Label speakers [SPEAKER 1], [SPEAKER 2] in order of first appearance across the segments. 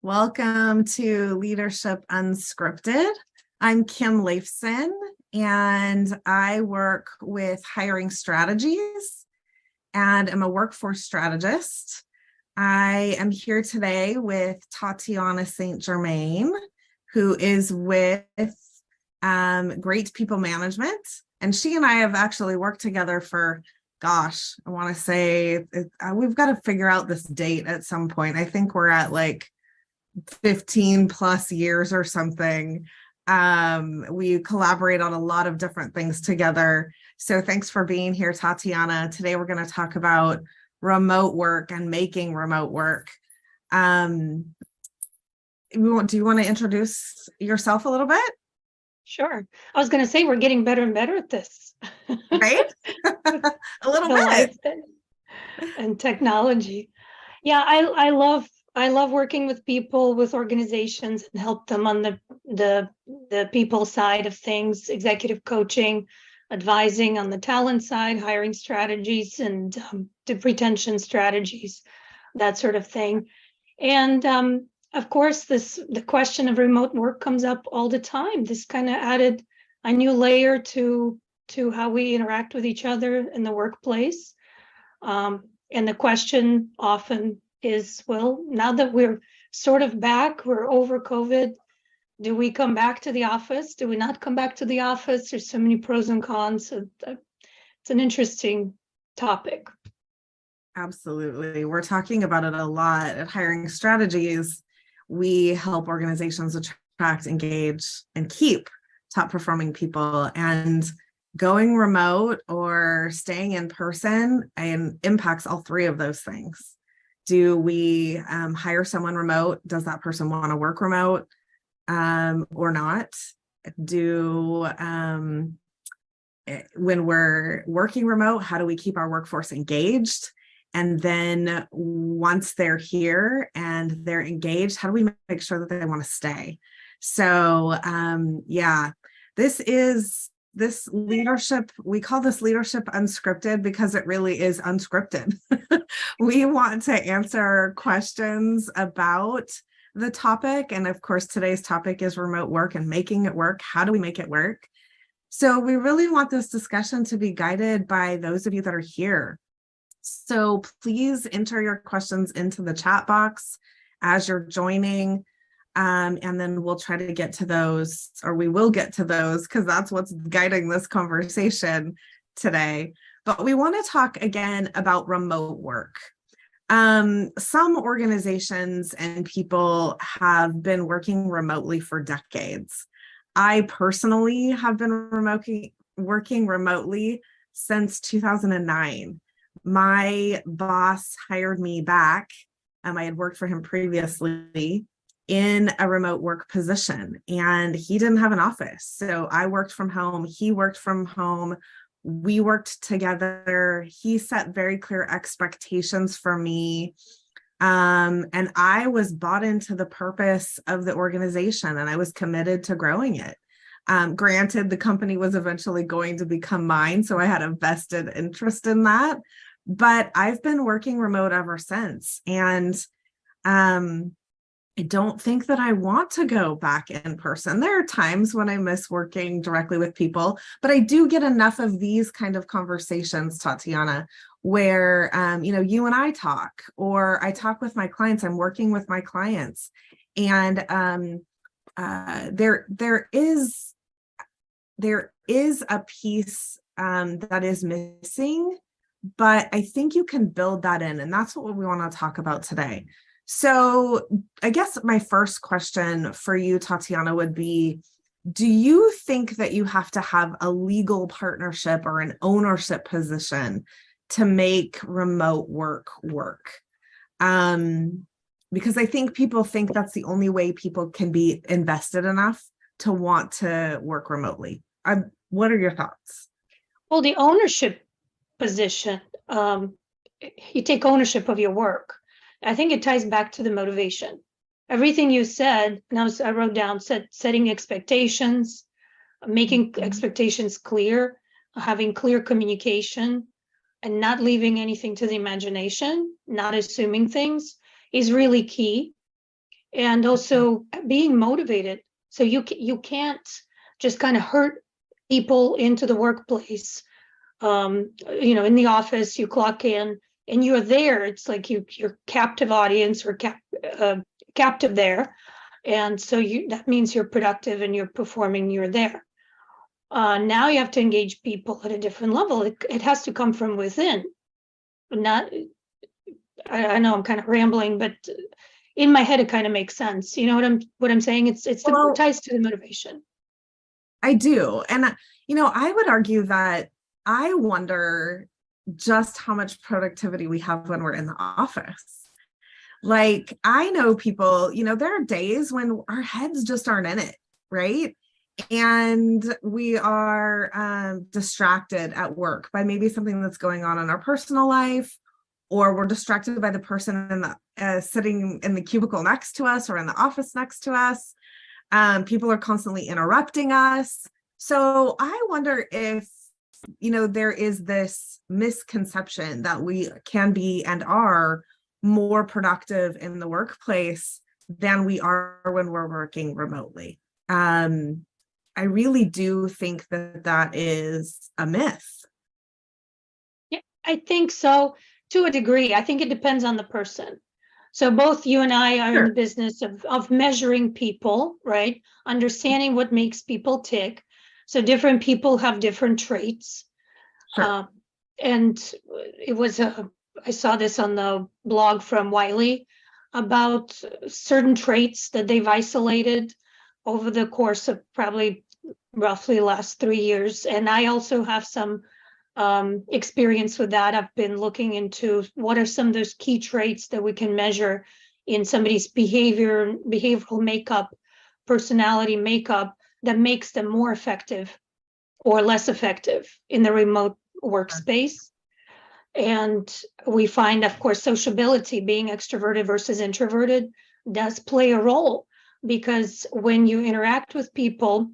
[SPEAKER 1] Welcome to Leadership Unscripted. I'm Kim Leifson, and I work with hiring strategies and am a workforce strategist. I am here today with Tatiana St. Germain, who is with Great People Management. And she and I have actually worked together for, I want to say, we've got to figure out this date at some point. I think we're at like 15 plus years or something. We collaborate on a lot of different things together. So thanks for being here, Tatiana. Today we're going to talk about remote work and making remote work. Do you want to introduce yourself a little bit?
[SPEAKER 2] Sure. I was going to say we're getting better and better at this.
[SPEAKER 1] Right? A little bit.
[SPEAKER 2] And technology. Yeah, I love working with people, with organizations, and help them on the people side of things, executive coaching, advising on the talent side, hiring strategies and the retention strategies, that sort of thing. And of course, the question of remote work comes up all the time. This kind of added a new layer to how we interact with each other in the workplace. And the question often is, well, now that we're sort of back, we're over COVID, do we come back to the office? Do we not come back to the office? There's so many pros and cons. So it's an interesting topic.
[SPEAKER 1] Absolutely. We're talking about it a lot at Hiring Strategies. We help organizations attract, engage, and keep top performing people. And going remote or staying in person impacts all three of those things. Do we hire someone remote? Does that person want to work remote or not? When we're working remote, how do we keep our workforce engaged? And then once they're here and they're engaged, how do we make sure that they want to stay? So this leadership, we call this leadership unscripted because it really is unscripted. We want to answer questions about the topic. And of course, today's topic is remote work and making it work. How do we make it work? So we really want this discussion to be guided by those of you that are here. So please enter your questions into the chat box as you're joining. And then we'll try to get to those, or we will get to those, because that's what's guiding this conversation today. But we want to talk again about remote work. Some organizations and people have been working remotely for decades. I personally have been working remotely since 2009. My boss hired me back. I had worked for him previously in a remote work position, and he didn't have an office. So I worked from home. He worked from home. We worked together. He set very clear expectations for me. And I was bought into the purpose of the organization, and I was committed to growing it. Granted, the company was eventually going to become mine, so I had a vested interest in that. But I've been working remote ever since. And I don't think that I want to go back in person. There are times when I miss working directly with people, but I do get enough of these kind of conversations, Tatiana, where, you and I talk, or I talk with my clients. I'm working with my clients, and there is a piece that is missing, but I think you can build that in, and that's what we want to talk about today. So I guess my first question for you, Tatiana, would be, do you think that you have to have a legal partnership or an ownership position to make remote work work? Because I think people think that's the only way people can be invested enough to want to work remotely. What are your thoughts?
[SPEAKER 2] Well, the ownership position, you take ownership of your work. I think it ties back to the motivation. Everything you said, and I wrote down, setting expectations, making expectations clear, having clear communication, and not leaving anything to the imagination, not assuming things, is really key. and also being motivated. So you can't just kind of hurt people into the workplace. In the office, you clock in and you're there. It's like you're captive audience or captive there. And so that means you're productive and you're performing, you're there. Now you have to engage people at a different level. It has to come from within. Not, I know I'm kind of rambling, but in my head it kind of makes sense. You know what I'm saying? It's the ties to the motivation.
[SPEAKER 1] I do. And I would argue that I wonder just how much productivity we have when we're in the office. Like, I know people, there are days when our heads just aren't in it, right? And we are distracted at work by maybe something that's going on in our personal life, or we're distracted by the person in the sitting in the cubicle next to us or in the office next to us. People are constantly interrupting us. So I wonder if, there is this misconception that we can be and are more productive in the workplace than we are when we're working remotely. I really do think that is a myth.
[SPEAKER 2] Yeah, I think so to a degree. I think it depends on the person. So both you and I are in the business of measuring people, right? Understanding what makes people tick. So different people have different traits.
[SPEAKER 1] Sure.
[SPEAKER 2] And I saw this on the blog from Wiley about certain traits that they've isolated over the course of probably roughly last 3 years. And I also have some experience with that. I've been looking into what are some of those key traits that we can measure in somebody's behavioral makeup, personality makeup, that makes them more effective or less effective in the remote workspace. And we find, of course, sociability, being extroverted versus introverted, does play a role, because when you interact with people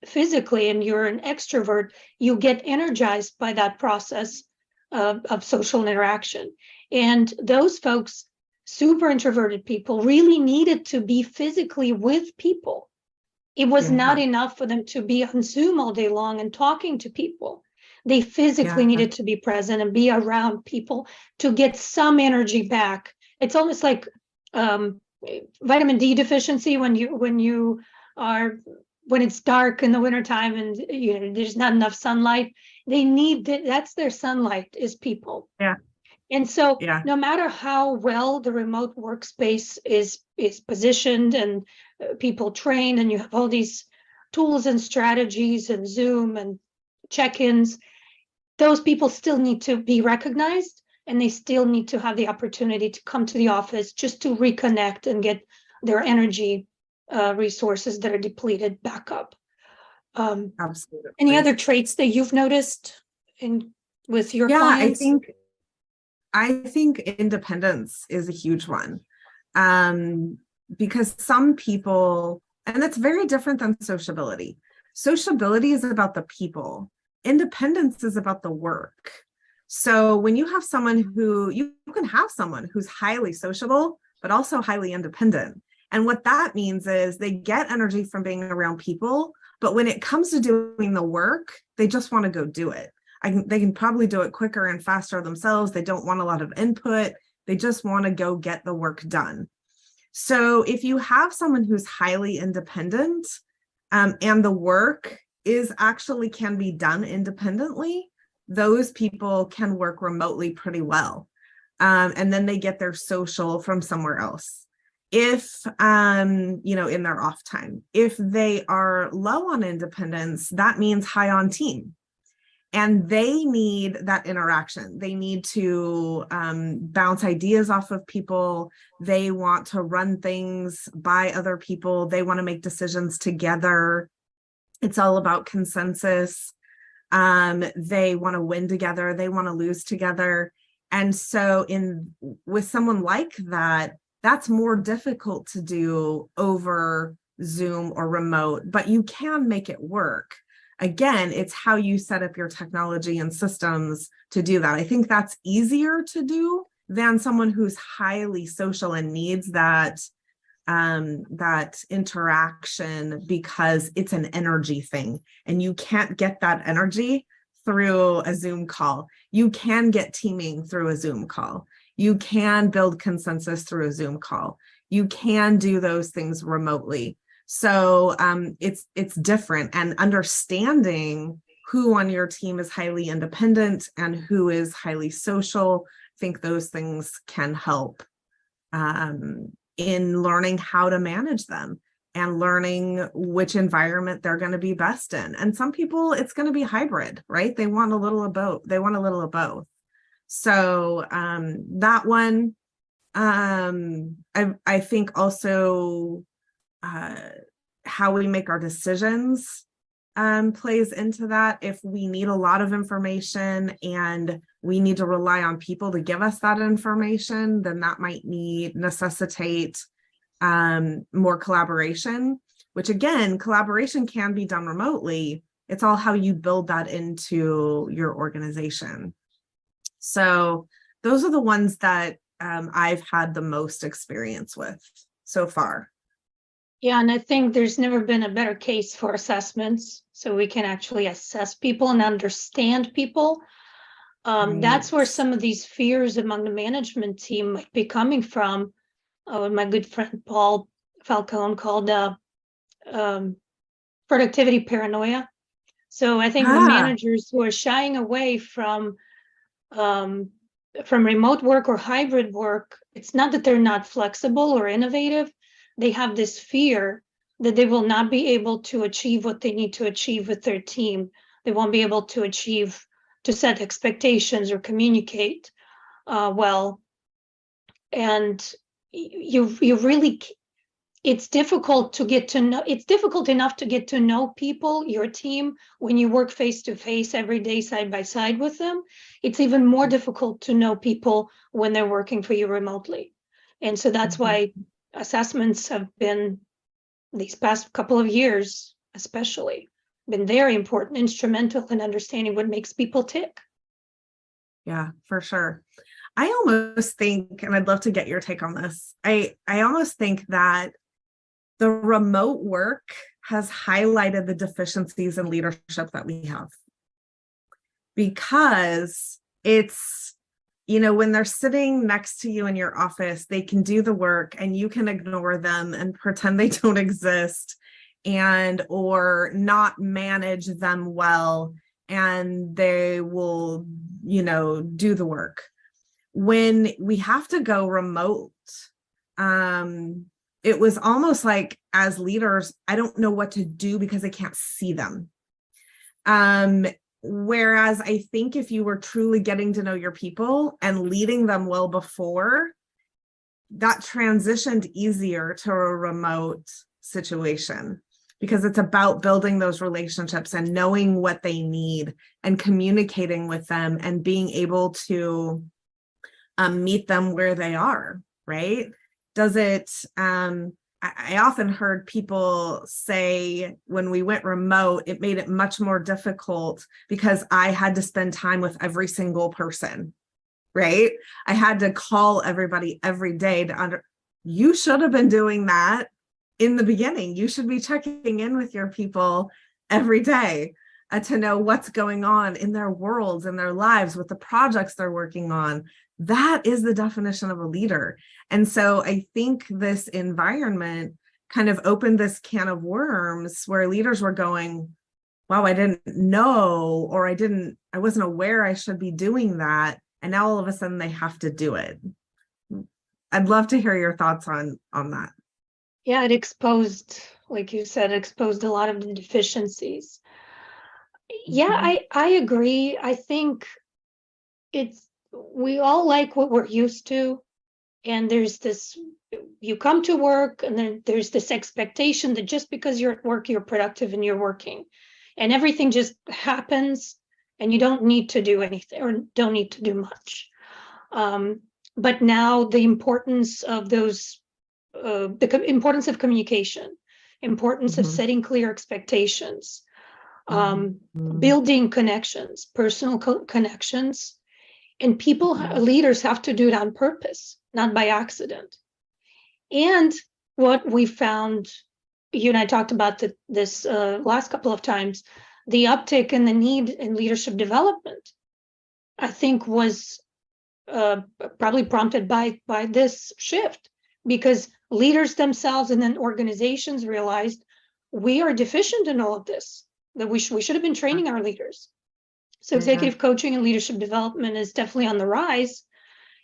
[SPEAKER 2] physically and you're an extrovert, you get energized by that process of social interaction. And those folks, super introverted people, really needed to be physically with people. It was not enough for them to be on Zoom all day long and talking to people. They physically needed to be present and be around people to get some energy back. It's almost like vitamin D deficiency when it's dark in the wintertime and there's not enough sunlight. They need that's their sunlight, is people.
[SPEAKER 1] Yeah.
[SPEAKER 2] And so no matter how well the remote workspace is positioned and people trained, and you have all these tools and strategies and Zoom and check-ins, those people still need to be recognized, and they still need to have the opportunity to come to the office just to reconnect and get their energy resources that are depleted back up.
[SPEAKER 1] Absolutely.
[SPEAKER 2] Any other traits that you've noticed with your clients?
[SPEAKER 1] I think independence is a huge one, because some people, and it's very different than sociability. Sociability is about the people. Independence is about the work. So when you have someone you can have someone who's highly sociable, but also highly independent. And what that means is they get energy from being around people, but when it comes to doing the work, they just want to go do it. They can probably do it quicker and faster themselves. They don't want a lot of input. They just want to go get the work done. So if you have someone who's highly independent, and the work can be done independently, those people can work remotely pretty well. And then they get their social from somewhere else. If, in their off time, if they are low on independence, that means high on team. And they need that interaction. They need to bounce ideas off of people. They want to run things by other people. They want to make decisions together. It's all about consensus. They want to win together. They want to lose together. And so with someone like that, that's more difficult to do over Zoom or remote, but you can make it work. Again, it's how you set up your technology and systems to do that. I think that's easier to do than someone who's highly social and needs that that interaction, because it's an energy thing, and you can't get that energy through a Zoom call. You can get teaming through a Zoom call. You can build consensus through a Zoom call. You can do those things remotely. So it's different, and understanding who on your team is highly independent and who is highly social, I think those things can help in learning how to manage them and learning which environment they're going to be best in. And some people, it's going to be hybrid, right? They want a little of both. They want a little of both. So that one, I think also how we make our decisions plays into that. If we need a lot of information and we need to rely on people to give us that information, then that might necessitate more collaboration, which again, collaboration can be done remotely. It's all how you build that into your organization. So those are the ones that I've had the most experience with so far.
[SPEAKER 2] Yeah, and I think there's never been a better case for assessments, so we can actually assess people and understand people. That's where some of these fears among the management team might be coming from. My good friend Paul Falcone called productivity paranoia. So I think the managers who are shying away from remote work or hybrid work, it's not that they're not flexible or innovative. They have this fear that they will not be able to achieve what they need to achieve with their team. They won't be able to set expectations or communicate well. And you really, it's difficult enough to get to know people, your team, when you work face to face every day, side by side with them. It's even more difficult to know people when they're working for you remotely. And so that's why assessments have been, these past couple of years especially, been very important, instrumental in understanding what makes people tick.
[SPEAKER 1] Yeah, for sure. I almost think, and I'd love to get your take on this, I almost think that the remote work has highlighted the deficiencies in leadership that we have. Because it's, when they're sitting next to you in your office, they can do the work and you can ignore them and pretend they don't exist or not manage them well, and they will, do the work. When we have to go remote, it was almost like, as leaders, I don't know what to do because I can't see them. Whereas I think if you were truly getting to know your people and leading them well before, that transitioned easier to a remote situation, because it's about building those relationships and knowing what they need and communicating with them and being able to meet them where they are, right? I often heard people say when we went remote, it made it much more difficult because I had to spend time with every single person, right? I had to call everybody every day you should have been doing that in the beginning. You should be checking in with your people every day to know what's going on in their worlds, in their lives, with the projects they're working on. That is the definition of a leader. And so I think this environment kind of opened this can of worms where leaders were going, wow, I didn't know, or I wasn't aware I should be doing that. And now all of a sudden they have to do it. I'd love to hear your thoughts on that.
[SPEAKER 2] Yeah, it exposed, like you said, a lot of the deficiencies. Yeah, I agree. I think we all like what we're used to. And there's this, you come to work and then there's this expectation that just because you're at work, you're productive and you're working, and everything just happens and you don't need to do anything or don't need to do much. But now the importance of the importance of communication, importance of setting clear expectations, building connections, personal connections, and leaders have to do it on purpose, not by accident. And what we found, you and I talked about this last couple of times, the uptick in the need in leadership development, I think was probably prompted by this shift, because leaders themselves and then organizations realized we are deficient in all of this, that we should have been training our leaders. So executive coaching and leadership development is definitely on the rise.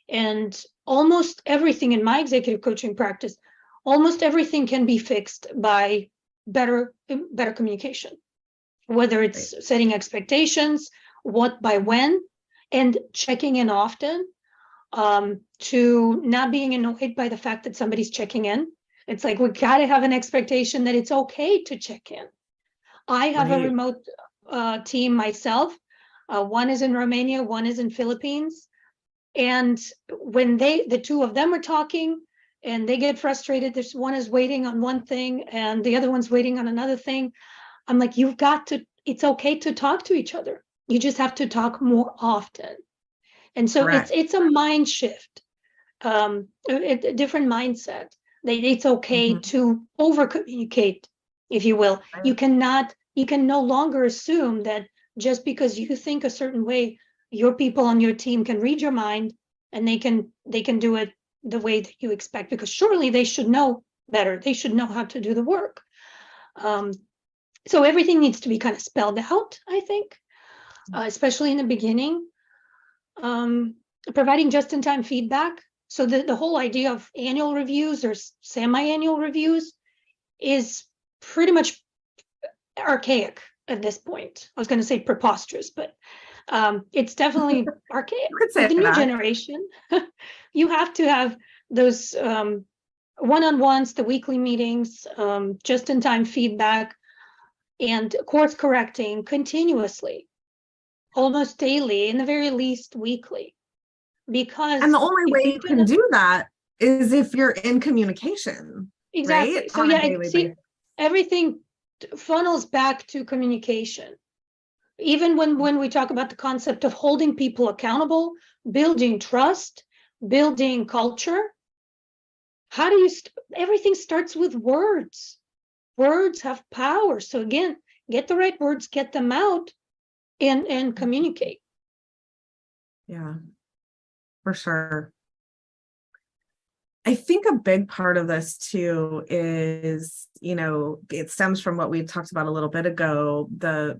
[SPEAKER 2] And almost everything in my executive coaching practice, almost everything can be fixed by better communication, whether it's setting expectations, what by when, and checking in often, to not being annoyed by the fact that somebody's checking in. It's like, we got to have an expectation that it's okay to check in. I have a remote team myself. One is in Romania, one is in Philippines. And when the two of them are talking and they get frustrated, there's one is waiting on one thing and the other one's waiting on another thing. I'm like, it's okay to talk to each other. You just have to talk more often. And so it's a mind shift, a different mindset. It's okay to over communicate, if you will. You can no longer assume that just because you think a certain way, your people on your team can read your mind and they can do it the way that you expect, because surely they should know better. They should know how to do the work. So everything needs to be kind of spelled out, I think, especially in the beginning. Providing just-in-time feedback. So the whole idea of annual reviews or semi-annual reviews is pretty much archaic at this point. I was going to say preposterous, but it's definitely archaic. With the new generation, you have to have those one-on-ones, the weekly meetings, just-in-time feedback, and course correcting continuously, almost daily, in the very least weekly. And
[SPEAKER 1] the only way you can do that is if you're in communication.
[SPEAKER 2] Exactly.
[SPEAKER 1] Right?
[SPEAKER 2] So yeah, everything funnels back to communication. Even when we talk about the concept of holding people accountable, building trust, building culture, how do you everything starts with words. Words have power. So again, get the right words, get them out, and communicate.
[SPEAKER 1] Yeah, for sure. I think a big part of this too is, it stems from what we talked about a little bit ago, the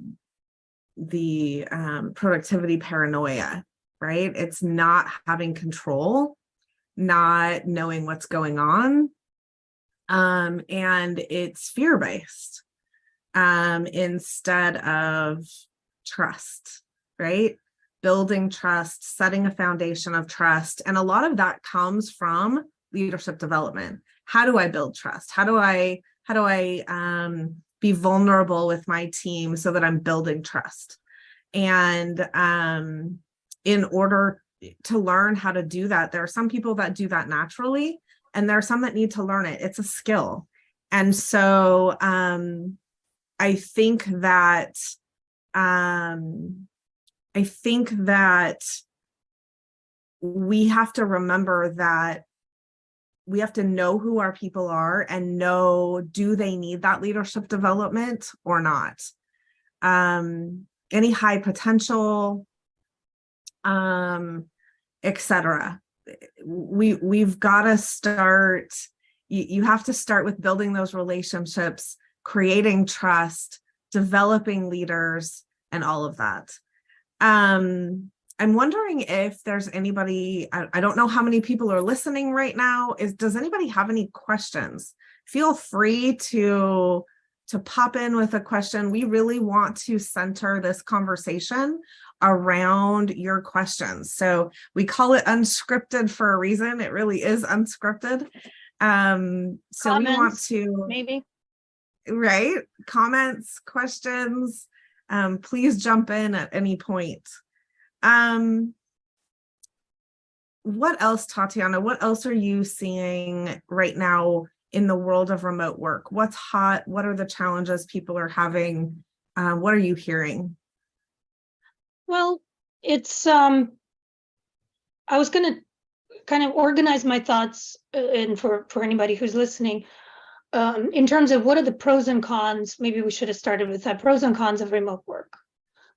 [SPEAKER 1] productivity paranoia, right? It's not having control, not knowing what's going on. And it's fear-based, instead of trust, right? Building trust, setting a foundation of trust. And a lot of that comes from leadership development. How do I build trust? How do I be vulnerable with my team so that I'm building trust? And in order to learn how to do that, there are some people that do that naturally, and there are some that need to learn it. It's a skill. And so I think that we have to remember that we have to know who our people are and know, do they need that leadership development or not? Any high potential, etc. We've got to start. You have to start with building those relationships, creating trust, developing leaders, and all of that. I'm wondering if there's anybody, I don't know how many people are listening right now. Does anybody have any questions? Feel free to pop in with a question. We really want to center this conversation around your questions. So we call it unscripted for a reason. It really is unscripted. So comments, we want to
[SPEAKER 2] maybe,
[SPEAKER 1] right? Comments, questions, please jump in at any point. What else, Tatiana? What else are you seeing right now in the world of remote work? What's hot? What are the challenges people are having? What are you hearing?
[SPEAKER 2] Well, it's I was going to kind of organize my thoughts, and for anybody who's listening, in terms of what are the pros and cons. Maybe we should have started with that, pros and cons of remote work.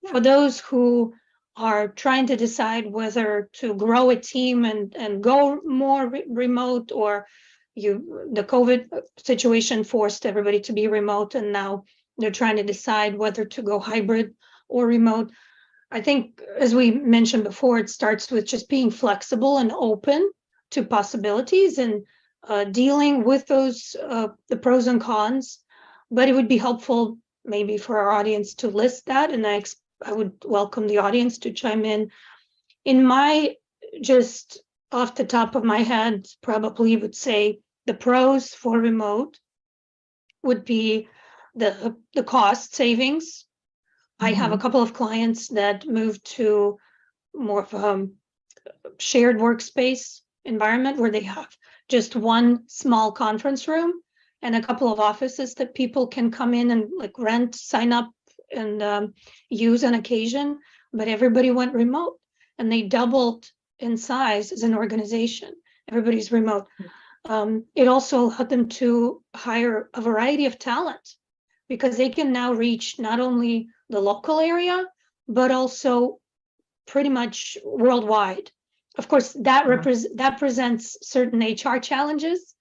[SPEAKER 1] Yeah.
[SPEAKER 2] For those who are trying to decide whether to grow a team and go more remote, or the COVID situation forced everybody to be remote, and now they're trying to decide whether to go hybrid or remote. I think, as we mentioned before, it starts with just being flexible and open to possibilities, and dealing with those, the pros and cons. But it would be helpful maybe for our audience to list that, and I would welcome the audience to chime in. In my, just off the top of my head, probably would say the pros for remote would be the cost savings. I have a couple of clients that moved to more of a shared workspace environment where they have just one small conference room and a couple of offices that people can come in and like rent, sign up, and use on occasion. But everybody went remote, and they doubled in size as an organization. Everybody's remote. It also allowed them to hire a variety of talent, because they can now reach not only the local area, but also pretty much worldwide. Of course, that presents certain HR challenges,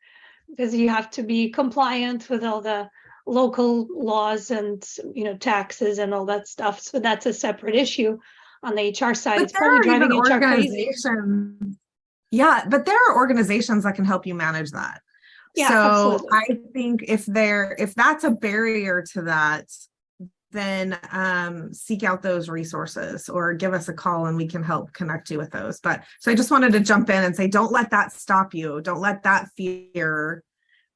[SPEAKER 2] because you have to be compliant with all the local laws and taxes and all that stuff. So that's a separate issue on the HR side.
[SPEAKER 1] But
[SPEAKER 2] it's probably driving HR crazy.
[SPEAKER 1] Yeah, but there are organizations that can help you manage that.
[SPEAKER 2] Yeah,
[SPEAKER 1] so
[SPEAKER 2] absolutely.
[SPEAKER 1] I think if that's a barrier to that, then seek out those resources or give us a call and we can help connect you with those. But so I just wanted to jump in and say, don't let that stop you. Don't let that fear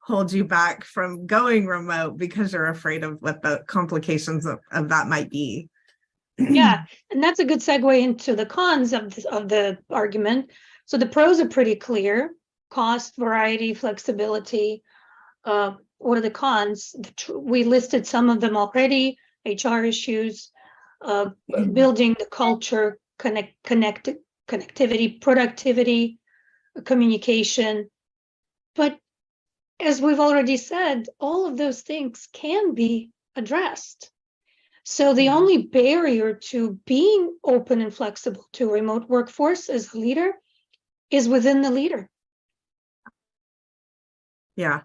[SPEAKER 1] hold you back from going remote because you're afraid of what the complications of that might be.
[SPEAKER 2] Yeah, and that's a good segue into the cons of the argument. So the pros are pretty clear: cost, variety, flexibility. What are the cons? We listed some of them already: HR issues, building the culture, connectivity, productivity, communication. But as we've already said, all of those things can be addressed. So the only barrier to being open and flexible to remote workforce as a leader is within the leader.
[SPEAKER 1] Yeah.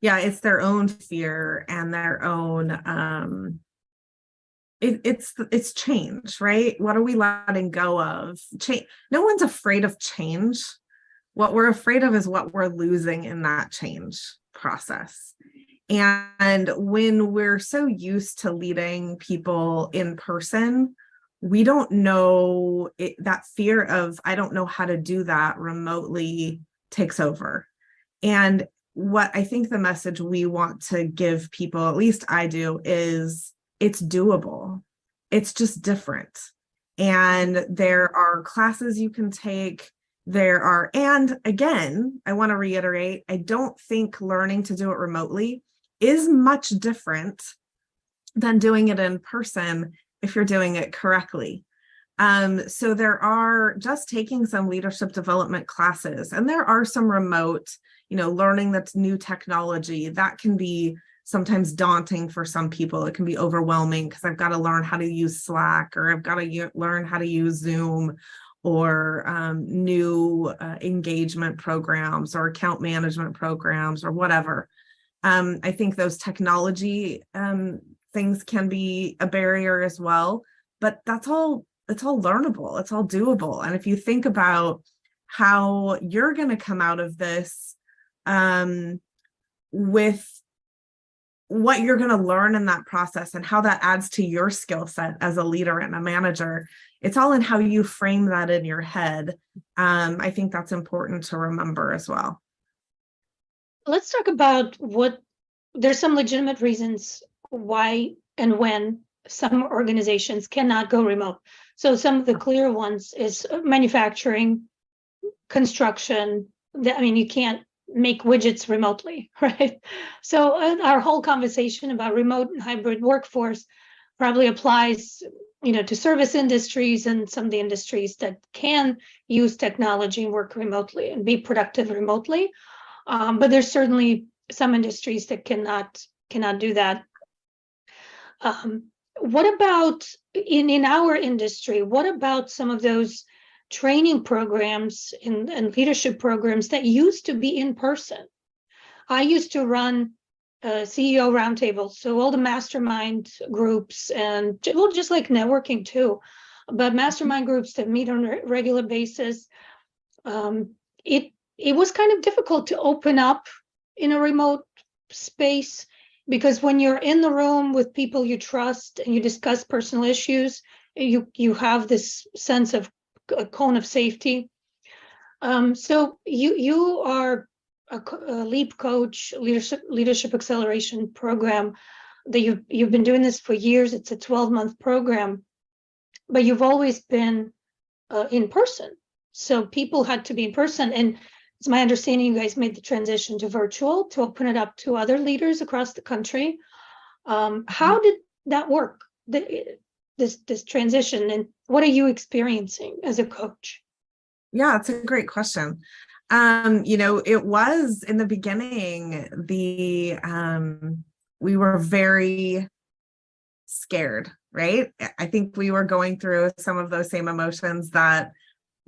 [SPEAKER 1] It's their own fear and their own, it's change, right? What are we letting go of? Change. No one's afraid of change. What we're afraid of is what we're losing in that change process. And when we're so used to leading people in person, we don't know that fear of, I don't know how to do that remotely takes over. And what I think the message we want to give people, at least I do, is it's doable. It's just different. And there are classes you can take. And again, I want to reiterate, I don't think learning to do it remotely is much different than doing it in person if you're doing it correctly. So there are just taking some leadership development classes, and there are some remote, learning that's new technology that can be sometimes daunting for some people. It can be overwhelming because I've got to learn how to use Slack, or I've got to learn how to use Zoom, or new engagement programs or account management programs or whatever. I think those technology things can be a barrier as well, but it's all learnable. It's all doable. And if you think about how you're going to come out of this with what you're going to learn in that process and how that adds to your skill set as a leader and a manager, it's all in how you frame that in your head. I think that's important to remember as well. Let's
[SPEAKER 2] talk about there's some legitimate reasons why and when some organizations cannot go remote. So some of the clear ones is manufacturing, construction. You can't make widgets remotely, right? So our whole conversation about remote and hybrid workforce probably applies to service industries and some of the industries that can use technology and work remotely and be productive remotely. But there's certainly some industries that cannot do that. What about in our industry? What about some of those training programs and leadership programs that used to be in person? I used to run CEO roundtables, so all the mastermind groups and just like networking too, but mastermind groups that meet on a regular basis. It was kind of difficult to open up in a remote space, because when you're in the room with people you trust and you discuss personal issues, you have this sense of a cone of safety. So you are a LEAP coach, leadership acceleration program, that you've been doing this for years. It's a 12-month program, but you've always been in person. So people had to be in person, and it's my understanding you guys made the transition to virtual to open it up to other leaders across the country. How did that work? This transition, and what are you experiencing as a coach?
[SPEAKER 1] Yeah, it's a great question. It was in the beginning, we were very scared, right? I think we were going through some of those same emotions that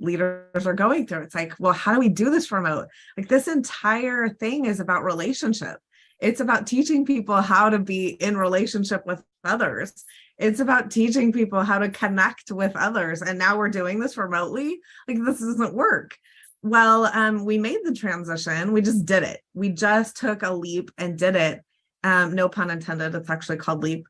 [SPEAKER 1] leaders are going through. It's like, well, how do we do this remote? Like, this entire thing is about relationship. It's about teaching people how to be in relationship with others. It's about teaching people how to connect with others. And now we're doing this remotely. Like, this doesn't work. Well, we made the transition. We just did it. We just took a leap and did it. No pun intended. It's actually called LEAP.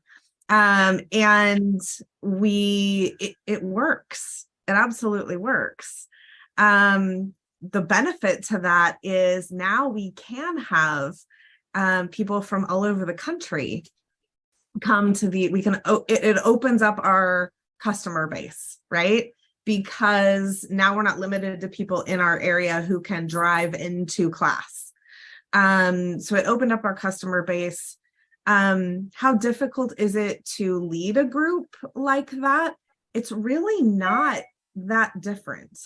[SPEAKER 1] And it works. It absolutely works. The benefit to that is now we can have people from all over the country come to it opens up our customer base, right? Because now we're not limited to people in our area who can drive into class. So it opened up our customer base. How difficult is it to lead a group like that? It's really not that different.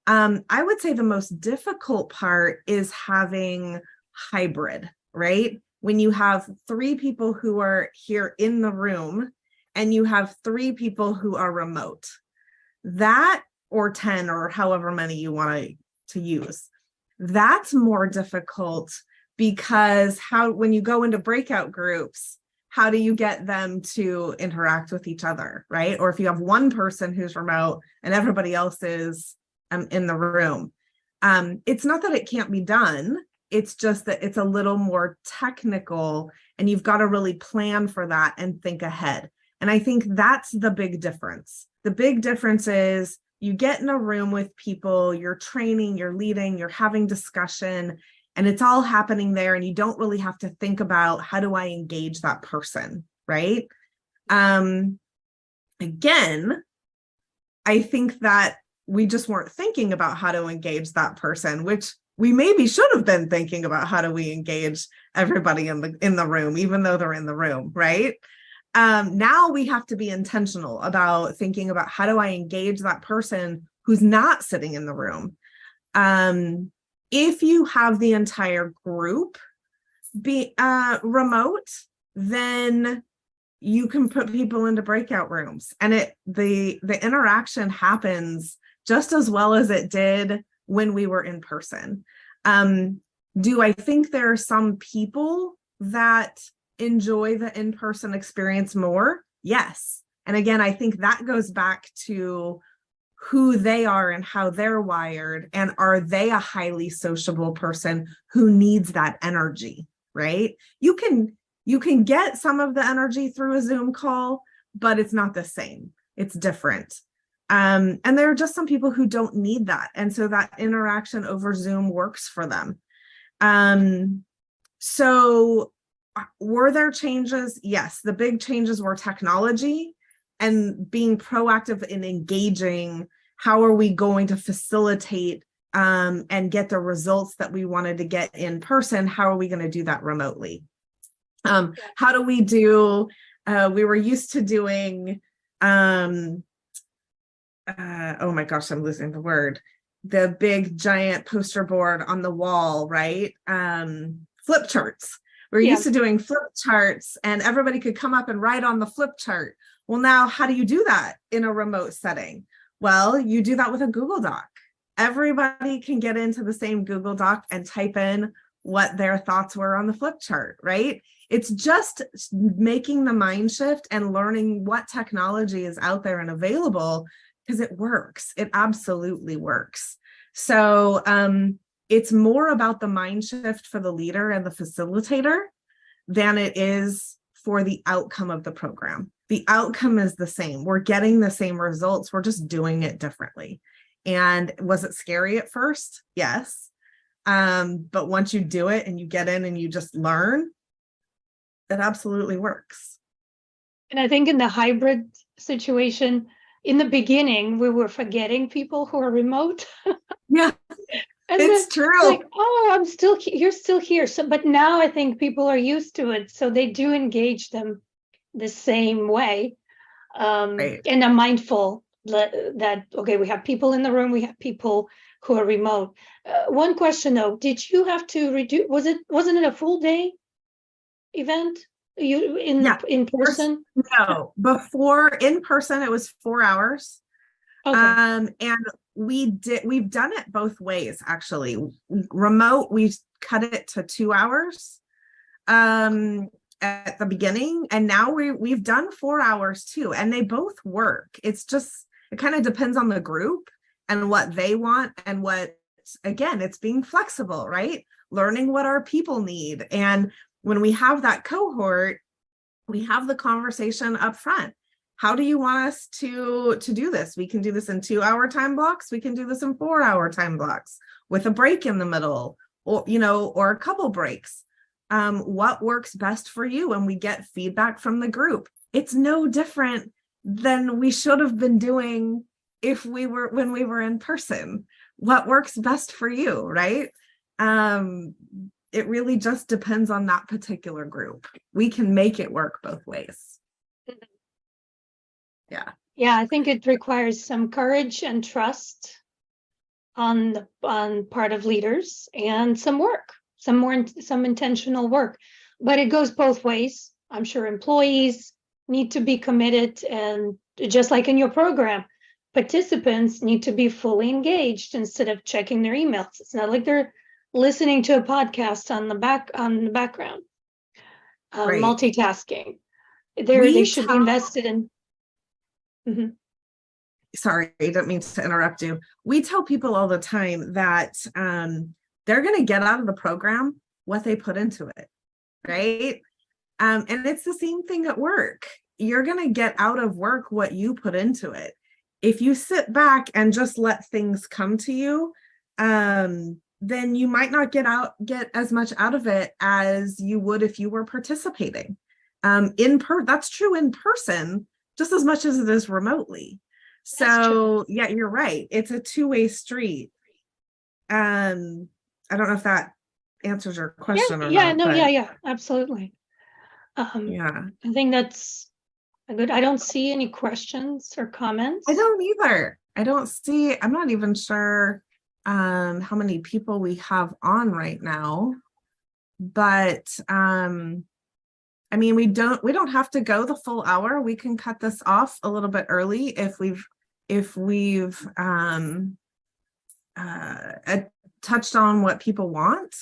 [SPEAKER 1] I would say the most difficult part is having hybrid, right? When you have 3 people who are here in the room and you have 3 people who are remote, that, or 10 or however many you want to use, that's more difficult, because when you go into breakout groups, how do you get them to interact with each other, right? Or if you have one person who's remote and everybody else is in the room, it's not that it can't be done. It's just that it's a little more technical, and you've got to really plan for that and think ahead. And I think that's the big difference. The big difference is you get in a room with people, you're training, you're leading, you're having discussion, and it's all happening there, and you don't really have to think about, how do I engage that person, right? Again, I think that we just weren't thinking about how to engage that person, which we maybe should have been thinking about. How do we engage everybody in the room, even though they're in the room, right? Now we have to be intentional about thinking about, how do I engage that person who's not sitting in the room? If you have the entire group be remote, then you can put people into breakout rooms, and the interaction happens just as well as it did when we were in person. Do I think there are some people that enjoy the in-person experience more? Yes. And again, I think that goes back to who they are and how they're wired, and are they a highly sociable person who needs that energy, right? You can get some of the energy through a Zoom call, but it's not the same. It's different. And there are just some people who don't need that. And so that interaction over Zoom works for them. So were there changes? Yes, the big changes were technology and being proactive in engaging. How are we going to facilitate and get the results that we wanted to get in person? How are we going to do that remotely? How do we do, we were used to doing Oh my gosh, I'm losing the word. The big giant poster board on the wall, right? Flip charts. We're
[SPEAKER 2] Yeah.
[SPEAKER 1] used to doing flip charts and everybody could come up and write on the flip chart. Well, now how do you do that in a remote setting? Well, you do that with a Google Doc. Everybody can get into the same Google Doc and type in what their thoughts were on the flip chart, right? It's just making the mind shift and learning what technology is out there and available, because it works. It absolutely works. So it's more about the mind shift for the leader and the facilitator than it is for the outcome of the program. The outcome is the same. We're getting the same results. We're just doing it differently. And was it scary at first? Yes. But once you do it and you get in and you just learn, it absolutely works.
[SPEAKER 2] And I think in the hybrid situation, in the beginning, we were forgetting people who are remote.
[SPEAKER 1] Yeah,
[SPEAKER 2] And
[SPEAKER 1] it's
[SPEAKER 2] then,
[SPEAKER 1] true.
[SPEAKER 2] like, oh, I'm still you're still here. So, but now I think people are used to it, so they do engage them the same way,
[SPEAKER 1] Right.
[SPEAKER 2] and are mindful that okay, we have people in the room, we have people who are remote. One question though, did you have to reduce? Wasn't it a full day event? You in person?
[SPEAKER 1] No, before in person, it was 4 hours.
[SPEAKER 2] Okay.
[SPEAKER 1] And we've done it both ways, actually. Remote, we cut it to 2 hours at the beginning, and now we've done 4 hours too, and they both work. It's just, it kind of depends on the group and what they want, and what, again, it's being flexible, right? Learning what our people need. And when we have that cohort, we have the conversation up front. How do you want us to do this? We can do this in 2 hour time blocks. We can do this in 4 hour time blocks with a break in the middle, or, or a couple breaks. What works best for you? And we get feedback from the group. It's no different than we should have been doing when we were in person. What works best for you, right? It really just depends on that particular group. We can make it work both ways. Yeah.
[SPEAKER 2] Yeah, I think it requires some courage and trust on part of leaders, and some work, some intentional work. But it goes both ways. I'm sure employees need to be committed, and just like in your program, participants need to be fully engaged instead of checking their emails. It's not like they're listening to a podcast on the background,
[SPEAKER 1] Right.
[SPEAKER 2] multitasking. They should be invested in. Mhm.
[SPEAKER 1] Sorry, I don't mean to interrupt you. We tell people all the time that they're going to get out of the program what they put into it, right? And it's the same thing at work. You're going to get out of work what you put into it. If you sit back and just let things come to you, then you might not get as much out of it as you would if you were participating. That's true in person just as much as it is remotely. So yeah, you're right. It's a two-way street. I don't know if that answers your question or not.
[SPEAKER 2] Yeah, absolutely.
[SPEAKER 1] Yeah,
[SPEAKER 2] I think that's good. I don't see any questions or comments.
[SPEAKER 1] I don't either. I'm not even sure how many people we have on right now, but I mean, we don't have to go the full hour. We can cut this off a little bit early if we've touched on what people want.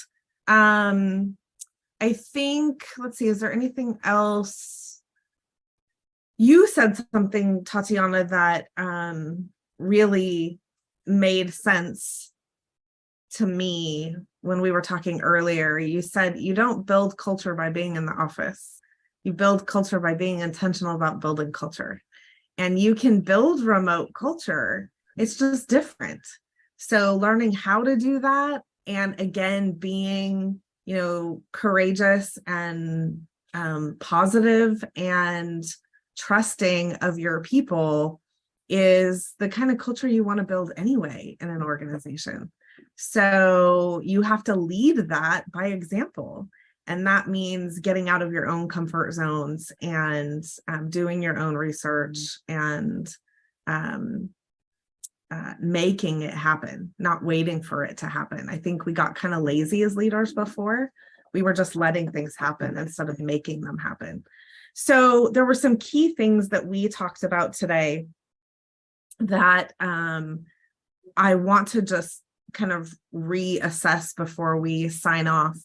[SPEAKER 1] I think, let's see, is there anything else? You said something, Tatiana, that really made sense to me when we were talking earlier. You said you don't build culture by being in the office. You build culture by being intentional about building culture. And you can build remote culture. It's just different. So learning how to do that, and again, being, courageous and positive and trusting of your people is the kind of culture you want to build anyway in an organization. So you have to lead that by example. And that means getting out of your own comfort zones and doing your own research and making it happen, not waiting for it to happen. I think we got kind of lazy as leaders before. We were just letting things happen instead of making them happen. So there were some key things that we talked about today that I want to just kind of reassess before we sign off.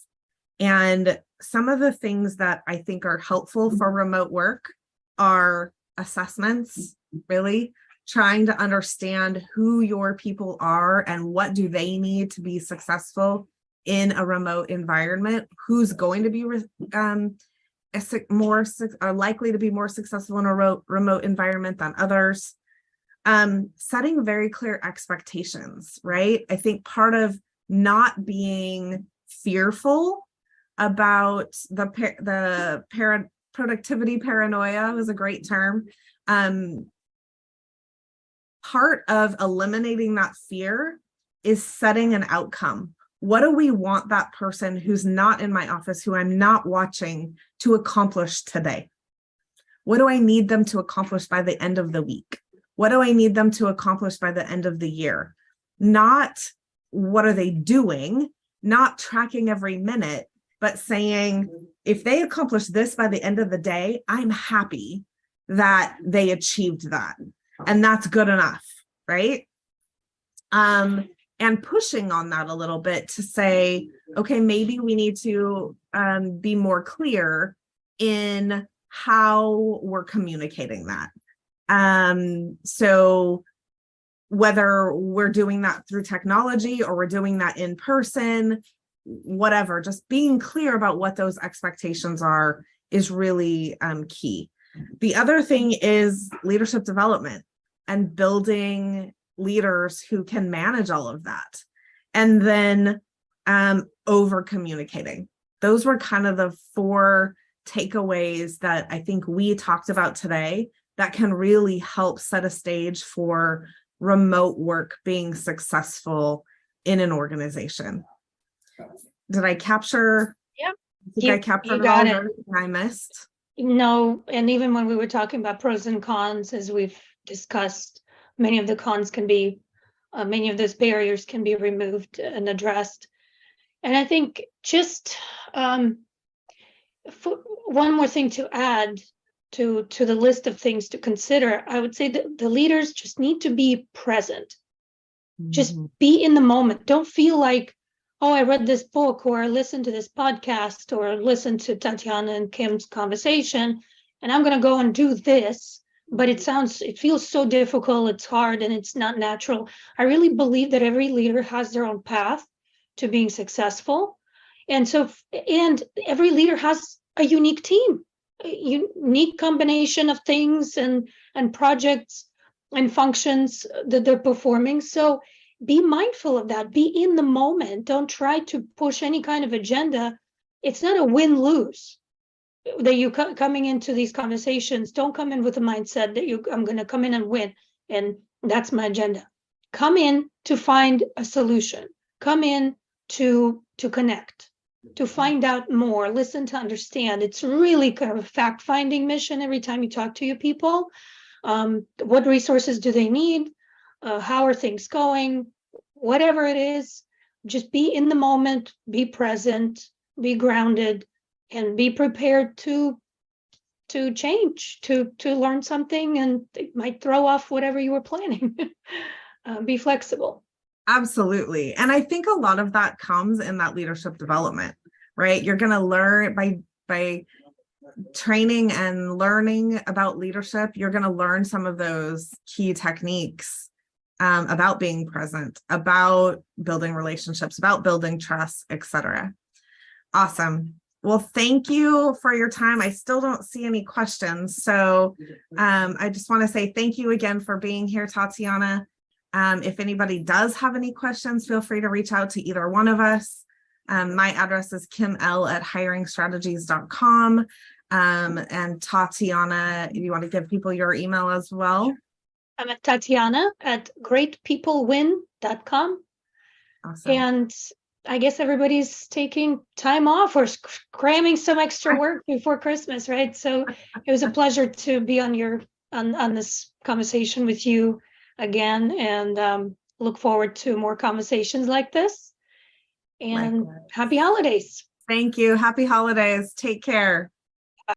[SPEAKER 1] And some of the things that I think are helpful for remote work are assessments, really trying to understand who your people are and what do they need to be successful in a remote environment, who's going to be likely to be more successful in a remote environment than others. Setting very clear expectations, right? I think part of not being fearful about the productivity paranoia was a great term. Part of eliminating that fear is setting an outcome. What do we want that person who's not in my office, who I'm not watching, to accomplish today? What do I need them to accomplish by the end of the week? What do I need them to accomplish by the end of the year? Not what are they doing, not tracking every minute, but saying, if they accomplish this by the end of the day, I'm happy that they achieved that. And that's good enough, right? And pushing on that a little bit to say, okay, maybe we need to be more clear in how we're communicating that. So whether we're doing that through technology or we're doing that in person, whatever, just being clear about what those expectations are is really key. The other thing is leadership development and building leaders who can manage all of that. And then over communicating. Those were kind of the 4 takeaways that I think we talked about today that can really help set a stage for remote work being successful in an organization. Did I capture?
[SPEAKER 2] Yeah.
[SPEAKER 1] I captured it all. I missed?
[SPEAKER 2] No, and even when we were talking about pros and cons, as we've discussed, many of the cons can be, many of those barriers can be removed and addressed. And I think just one more thing to add to the list of things to consider, I would say that the leaders just need to be present. Mm-hmm. Just be in the moment. Don't feel like, oh, I read this book or I listened to this podcast or listened to Tatiana and Kim's conversation, and I'm going to go and do this. But it feels so difficult, it's hard, and it's not natural. I really believe that every leader has their own path to being successful. And every leader has a unique team, a unique combination of things and projects and functions that they're performing. So be mindful of that. Be in the moment. Don't try to push any kind of agenda. It's not a win-lose. That you coming into these conversations, don't come in with a mindset that I'm going to come in and win, and that's my agenda. Come in to find a solution. Come in to connect, to find out more, listen to understand. It's really kind of a fact-finding mission every time you talk to your people. What resources do they need? How are things going? Whatever it is, just be in the moment, be present, be grounded, and be prepared to change, to learn something, and it might throw off whatever you were planning. Be flexible.
[SPEAKER 1] Absolutely. And I think a lot of that comes in that leadership development, right? You're going to learn by training and learning about leadership. You're going to learn some of those key techniques about being present, about building relationships, about building trust, etc. Awesome. Well, thank you for your time. I still don't see any questions. So I just want to say thank you again for being here, Tatiana. If anybody does have any questions, feel free to reach out to either one of us. My address is kiml@hiringstrategies.com. And Tatiana, you want to give people your email as well?
[SPEAKER 2] I'm at Tatiana@greatpeoplewin.com.
[SPEAKER 1] Awesome.
[SPEAKER 2] And I guess everybody's taking time off or cramming some extra work before Christmas, right? So it was a pleasure to be on this conversation with you again, and look forward to more conversations like this. And
[SPEAKER 1] Likewise.
[SPEAKER 2] happy holidays.
[SPEAKER 1] Thank you. Happy holidays. Take care.